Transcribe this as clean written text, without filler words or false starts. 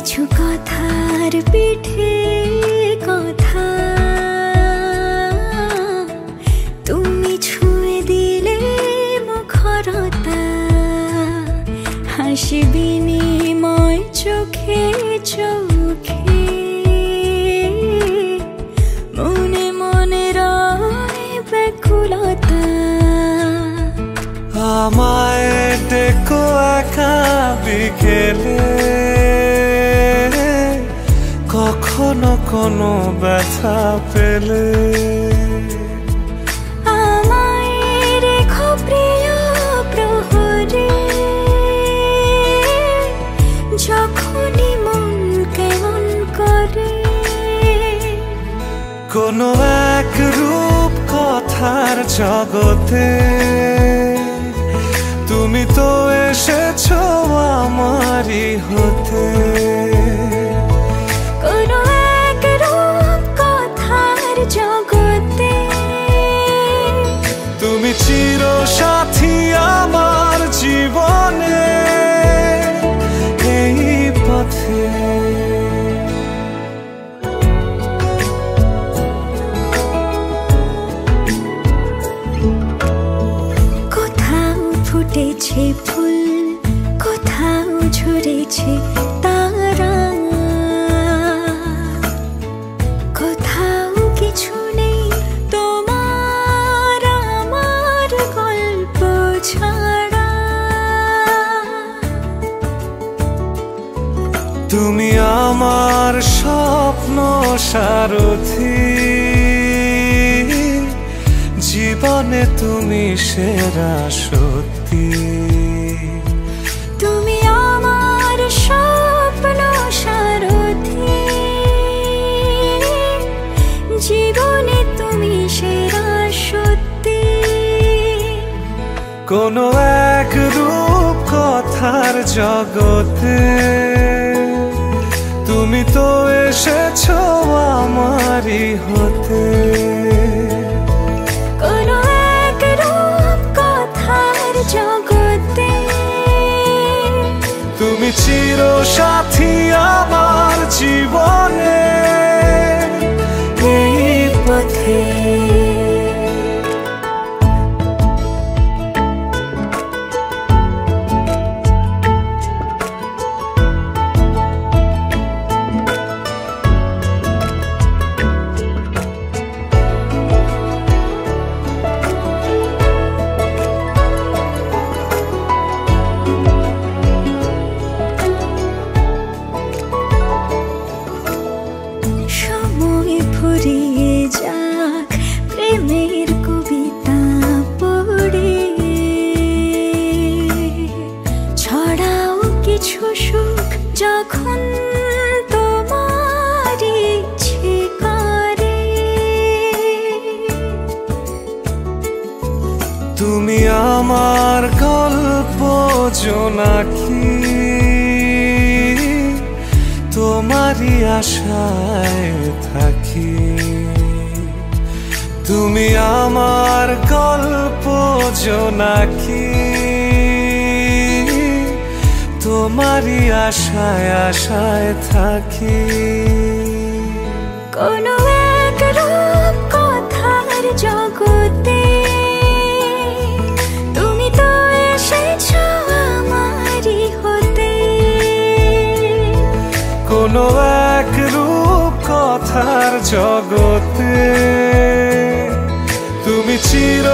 কিছু কথার পিঠে কথা তুমি ছুঁয়ে দিলে মুখরতা হাসি বিনিময় চোখে চোখে মনে মনে রয় ব্যাকুলতা আমায় ডেকো একা বিকেলে কখনো কোনো ব্যথা পেলে আমায় রেখো প্রিয় প্রহরে যখনই মন কেমন করে কোনো এক রূপ কথার জগতে তুমি তো এসেছো আমারই হতে কোনো এক রূপ কথার জগতে তুমি চির সাথী আমার জীবনে এই পথে কোথাও ফুটেছে ফুল কোথাও ঝরেছে তারা কোথাও কিছু নেই তোমার আমার গল্প ছাড়া তুমি আমার স্বপ্ন সারথি জীবনে তুমি সেরা সত্যি তুমি আমার স্বপ্ন সারথি জীবনে তুমি সেরা সত্যি কোনো এক রূপ কথার জগতে তুমি তো এসেছো আমারই হতে কোনো এক রূপ কথার জগতে তুমি চির সাথী আমার জীবনে এই পথে সময় ফুরিয়ে যাক প্রেমের কবিতা পড়ে ছড়াও কিছু সুখ যখন তোমার ইচ্ছে করে তুমি আমার গল্প জোনাকি তোমারই আশায় থাকি তুমি আমার গল্প জোনাকি তোমারই আশায় আশায় থাকি কোনো এক রূপ কথার জগতে তুমি তো এসেছো আমারই হতে কোনো এক রূপ কথার জগতে তুমি চির